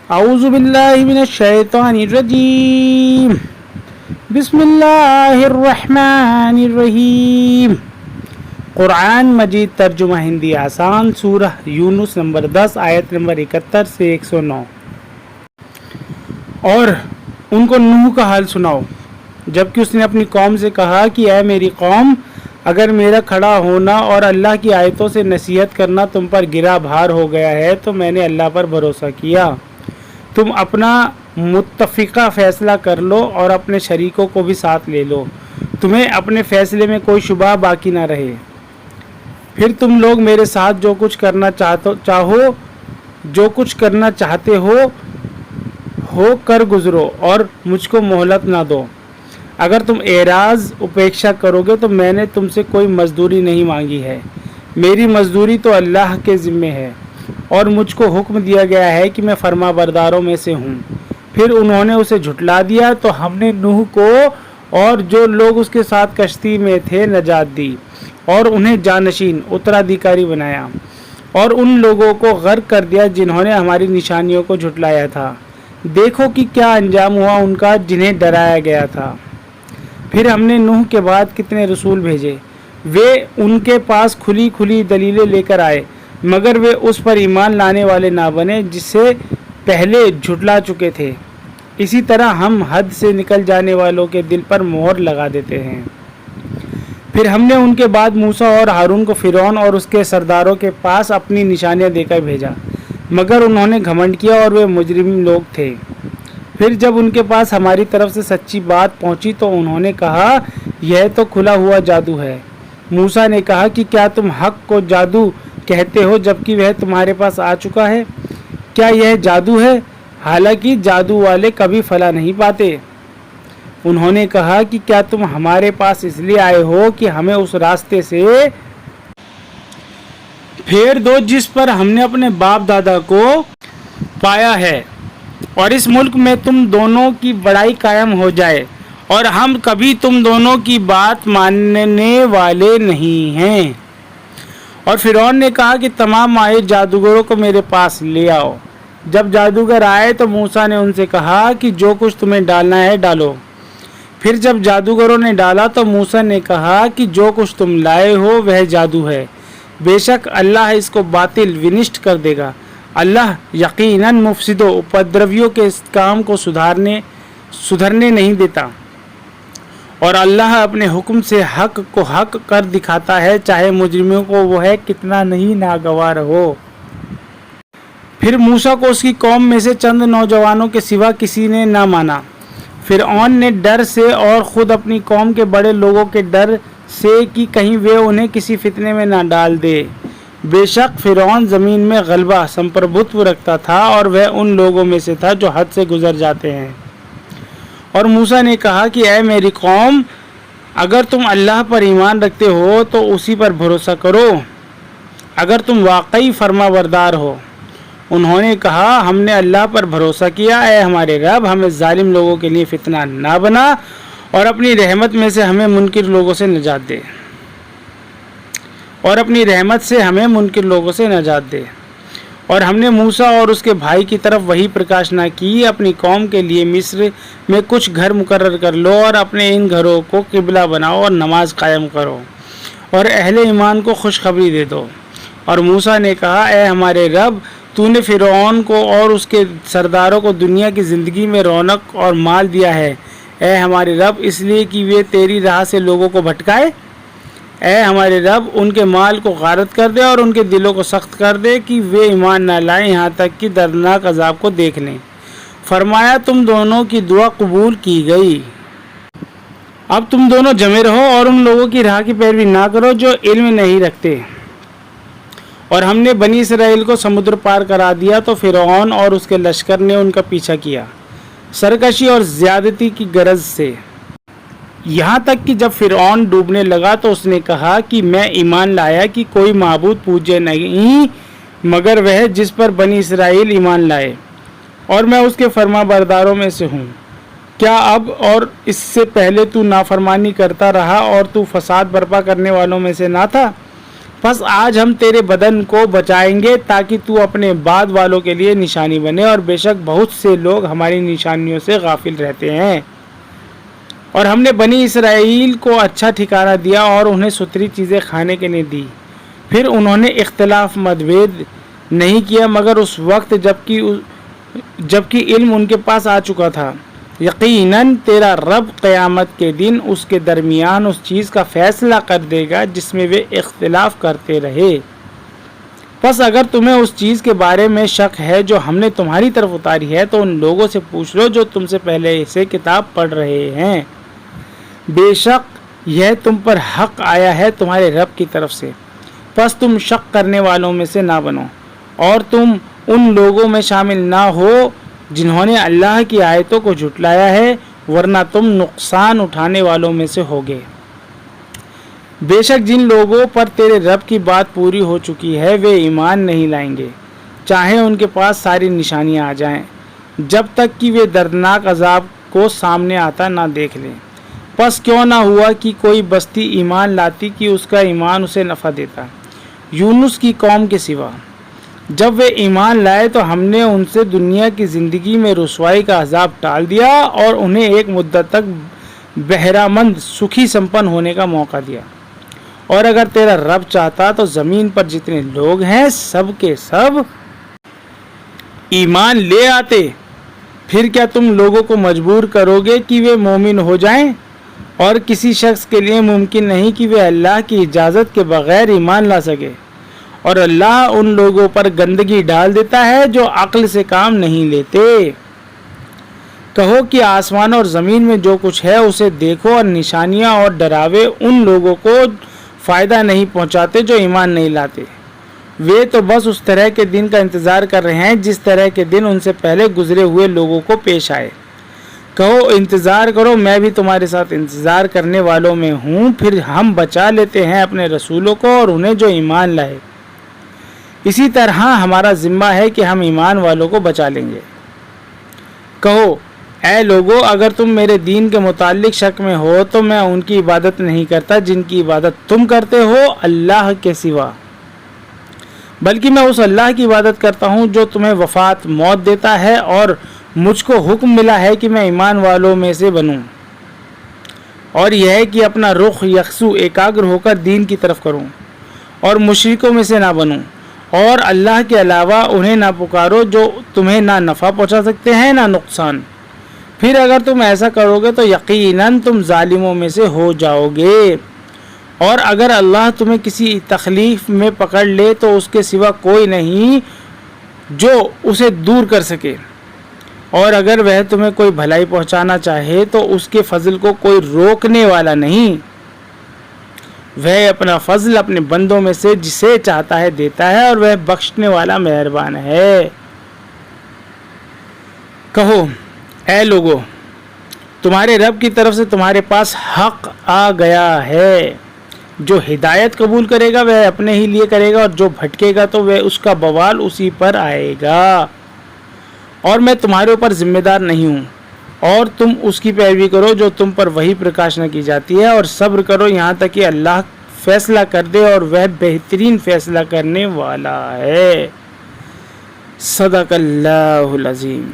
اعوذ باللہ من الشیطان الرجیم بسم اللہ الرحمن الرحیم۔ قرآن مجید ترجمہ ہندی آسان، سورہ یونس نمبر 10 آیت نمبر 71 سے 109۔ اور ان کو نوح کا حال سناؤ جبکہ اس نے اپنی قوم سے کہا کہ اے میری قوم، اگر میرا کھڑا ہونا اور اللہ کی آیتوں سے نصیحت کرنا تم پر گرا بھار ہو گیا ہے تو میں نے اللہ پر بھروسہ کیا، تم اپنا متفقہ فیصلہ کر لو اور اپنے شریکوں کو بھی ساتھ لے لو، تمہیں اپنے فیصلے میں کوئی شبہ باقی نہ رہے، پھر تم لوگ میرے ساتھ جو کچھ کرنا چاہتے ہو کر گزرو اور مجھ کو مہلت نہ دو۔ اگر تم اعراض اپیکشا کرو گے تو میں نے تم سے کوئی مزدوری نہیں مانگی ہے، میری مزدوری تو اللہ کے ذمے ہے، اور مجھ کو حکم دیا گیا ہے کہ میں فرما برداروں میں سے ہوں۔ پھر انہوں نے اسے جھٹلا دیا تو ہم نے نوح کو اور جو لوگ اس کے ساتھ کشتی میں تھے نجات دی اور انہیں جانشین اترادھیکاری بنایا، اور ان لوگوں کو غرق کر دیا جنہوں نے ہماری نشانیوں کو جھٹلایا تھا۔ دیکھو کہ کیا انجام ہوا ان کا جنہیں ڈرایا گیا تھا۔ پھر ہم نے نوح کے بعد کتنے رسول بھیجے، وہ ان کے پاس کھلی کھلی دلیلیں لے کر آئے، مگر وہ اس پر ایمان لانے والے نہ بنے جسے پہلے جھٹلا چکے تھے۔ اسی طرح ہم حد سے نکل جانے والوں کے دل پر مہر لگا دیتے ہیں۔ پھر ہم نے ان کے بعد موسیٰ اور ہارون کو فرعون اور اس کے سرداروں کے پاس اپنی نشانیاں دے کر بھیجا، مگر انہوں نے گھمنڈ کیا اور وہ مجرم لوگ تھے۔ پھر جب ان کے پاس ہماری طرف سے سچی بات پہنچی تو انہوں نے کہا یہ تو کھلا ہوا جادو ہے۔ موسیٰ نے کہا کہ کیا تم حق کو جادو کہتے ہو جبکہ وہ تمہارے پاس آ چکا ہے؟ کیا یہ جادو ہے؟ حالانکہ جادو والے کبھی فلاح نہیں پاتے۔ انہوں نے کہا کہ کیا تم ہمارے پاس اس لیے آئے ہو کہ ہمیں اس راستے سے پھیر دو جس پر ہم نے اپنے باپ دادا کو پایا ہے، اور اس ملک میں تم دونوں کی بڑائی قائم ہو جائے، اور ہم کبھی تم دونوں کی بات ماننے والے نہیں ہیں۔ اور فرعون نے کہا کہ تمام ماہر جادوگروں کو میرے پاس لے آؤ۔ جب جادوگر آئے تو موسیٰ نے ان سے کہا کہ جو کچھ تمہیں ڈالنا ہے ڈالو۔ پھر جب جادوگروں نے ڈالا تو موسیٰ نے کہا کہ جو کچھ تم لائے ہو وہ جادو ہے، بے شک اللہ اس کو باطل ونشٹ کر دے گا۔ اللہ یقیناً مفسدوں اپدرویوں کے اس کام کو سدھرنے نہیں دیتا، اور اللہ اپنے حکم سے حق کو حق کر دکھاتا ہے، چاہے مجرموں کو وہ ہے کتنا نہیں ناگوار ہو۔ پھر موسیٰ کو اس کی قوم میں سے چند نوجوانوں کے سوا کسی نے نہ مانا۔ فرعون نے ڈر سے اور خود اپنی قوم کے بڑے لوگوں کے ڈر سے کہ کہیں وہ انہیں کسی فتنے میں نہ ڈال دے۔ بے شک فرعون زمین میں غلبہ سمپربھتو رکھتا تھا اور وہ ان لوگوں میں سے تھا جو حد سے گزر جاتے ہیں۔ اور موسیٰ نے کہا کہ اے میری قوم، اگر تم اللہ پر ایمان رکھتے ہو تو اسی پر بھروسہ کرو اگر تم واقعی فرما بردار ہو۔ انہوں نے کہا ہم نے اللہ پر بھروسہ کیا، اے ہمارے رب ہمیں ظالم لوگوں کے لیے فتنہ نہ بنا، اور اپنی رحمت میں سے ہمیں منکر لوگوں سے نجات دے۔ اور ہم نے موسیٰ اور اس کے بھائی کی طرف وہی پرکاشنا کی، اپنی قوم کے لیے مصر میں کچھ گھر مقرر کر لو اور اپنے ان گھروں کو قبلہ بناؤ اور نماز قائم کرو، اور اہل ایمان کو خوشخبری دے دو۔ اور موسیٰ نے کہا اے ہمارے رب، تو نے فرعون کو اور اس کے سرداروں کو دنیا کی زندگی میں رونق اور مال دیا ہے، اے ہمارے رب، اس لیے کہ وہ تیری راہ سے لوگوں کو بھٹکائے۔ اے ہمارے رب، ان کے مال کو غارت کر دے اور ان کے دلوں کو سخت کر دے کہ وہ ایمان نہ لائیں یہاں تک کہ دردناک عذاب کو دیکھ لیں۔ فرمایا تم دونوں کی دعا قبول کی گئی، اب تم دونوں جمے رہو اور ان لوگوں کی راہ کی پیروی نہ کرو جو علم نہیں رکھتے۔ اور ہم نے بنی اسرائیل کو سمندر پار کرا دیا تو فرعون اور اس کے لشکر نے ان کا پیچھا کیا سرکشی اور زیادتی کی غرض سے، یہاں تک کہ جب فرعون ڈوبنے لگا تو اس نے کہا کہ میں ایمان لایا کہ کوئی معبود پوجے نہیں مگر وہ جس پر بنی اسرائیل ایمان لائے، اور میں اس کے فرما برداروں میں سے ہوں۔ کیا اب اور اس سے پہلے تو نافرمانی کرتا رہا اور تو فساد برپا کرنے والوں میں سے نہ تھا؟ بس آج ہم تیرے بدن کو بچائیں گے تاکہ تو اپنے بعد والوں کے لیے نشانی بنے، اور بے شک بہت سے لوگ ہماری نشانیوں سے غافل رہتے ہیں۔ اور ہم نے بنی اسرائیل کو اچھا ٹھکانہ دیا اور انہیں ستھری چیزیں کھانے کے لیے دی، پھر انہوں نے اختلاف متبھید نہیں کیا مگر اس وقت جبکہ علم ان کے پاس آ چکا تھا۔ یقیناً تیرا رب قیامت کے دن اس کے درمیان اس چیز کا فیصلہ کر دے گا جس میں وہ اختلاف کرتے رہے۔ پس اگر تمہیں اس چیز کے بارے میں شک ہے جو ہم نے تمہاری طرف اتاری ہے تو ان لوگوں سے پوچھ لو جو تم سے پہلے اسے کتاب پڑھ رہے ہیں۔ بے شک یہ تم پر حق آیا ہے تمہارے رب کی طرف سے، پس تم شک کرنے والوں میں سے نہ بنو، اور تم ان لوگوں میں شامل نہ ہو جنہوں نے اللہ کی آیتوں کو جھٹلایا ہے، ورنہ تم نقصان اٹھانے والوں میں سے ہوگے۔ بے شک جن لوگوں پر تیرے رب کی بات پوری ہو چکی ہے وہ ایمان نہیں لائیں گے، چاہے ان کے پاس ساری نشانیاں آ جائیں، جب تک کہ وہ دردناک عذاب کو سامنے آتا نہ دیکھ لیں۔ پس کیوں نہ ہوا کہ کوئی بستی ایمان لاتی کہ اس کا ایمان اسے نفع دیتا، یونس کی قوم کے سوا۔ جب وہ ایمان لائے تو ہم نے ان سے دنیا کی زندگی میں رسوائی کا عذاب ٹال دیا اور انہیں ایک مدت تک بہرامند سکھی سمپن ہونے کا موقع دیا۔ اور اگر تیرا رب چاہتا تو زمین پر جتنے لوگ ہیں سب کے سب ایمان لے آتے، پھر کیا تم لوگوں کو مجبور کرو گے کہ وہ مومن ہو جائیں؟ اور کسی شخص کے لیے ممکن نہیں کہ وہ اللہ کی اجازت کے بغیر ایمان لا سکے، اور اللہ ان لوگوں پر گندگی ڈال دیتا ہے جو عقل سے کام نہیں لیتے۔ کہو کہ آسمان اور زمین میں جو کچھ ہے اسے دیکھو، اور نشانیاں اور ڈراوے ان لوگوں کو فائدہ نہیں پہنچاتے جو ایمان نہیں لاتے، وہ تو بس اس طرح کے دن کا انتظار کر رہے ہیں جس طرح کے دن ان سے پہلے گزرے ہوئے لوگوں کو پیش آئے۔ کہو انتظار کرو، میں بھی تمہارے ساتھ انتظار کرنے والوں میں ہوں، پھر ہم بچا لیتے ہیں اپنے رسولوں کو اور انہیں جو ایمان لائے۔ اسی طرح ہمارا ذمہ ہے کہ ہم ایمان والوں کو بچا لیں گے۔ کہو اے لوگو، اگر تم میرے دین کے متعلق شک میں ہو تو میں ان کی عبادت نہیں کرتا جن کی عبادت تم کرتے ہو اللہ کے سوا، بلکہ میں اس اللہ کی عبادت کرتا ہوں جو تمہیں وفات موت دیتا ہے، اور مجھ کو حکم ملا ہے کہ میں ایمان والوں میں سے بنوں، اور یہ ہے کہ اپنا رخ یکسو ایکاگر ہو کر دین کی طرف کروں اور مشرکوں میں سے نہ بنوں، اور اللہ کے علاوہ انہیں نہ پکارو جو تمہیں نہ نفع پہنچا سکتے ہیں نہ نقصان۔ پھر اگر تم ایسا کرو گے تو یقیناً تم ظالموں میں سے ہو جاؤ گے، اور اگر اللہ تمہیں کسی تکلیف میں پکڑ لے تو اس کے سوا کوئی نہیں جو اسے دور کر سکے، اور اگر وہ تمہیں کوئی بھلائی پہنچانا چاہے تو اس کے فضل کو کوئی روکنے والا نہیں، وہ اپنا فضل اپنے بندوں میں سے جسے چاہتا ہے دیتا ہے، اور وہ بخشنے والا مہربان ہے۔ کہو اے لوگو، تمہارے رب کی طرف سے تمہارے پاس حق آ گیا ہے، جو ہدایت قبول کرے گا وہ اپنے ہی لیے کرے گا، اور جو بھٹکے گا تو وہ اس کا بوال اسی پر آئے گا، اور میں تمہارے اوپر ذمہ دار نہیں ہوں، اور تم اس کی پیروی کرو جو تم پر وہی پرکاشنا کی جاتی ہے، اور صبر کرو یہاں تک کہ اللہ فیصلہ کر دے، اور وہ بہترین فیصلہ کرنے والا ہے۔ صدق اللہ العظیم۔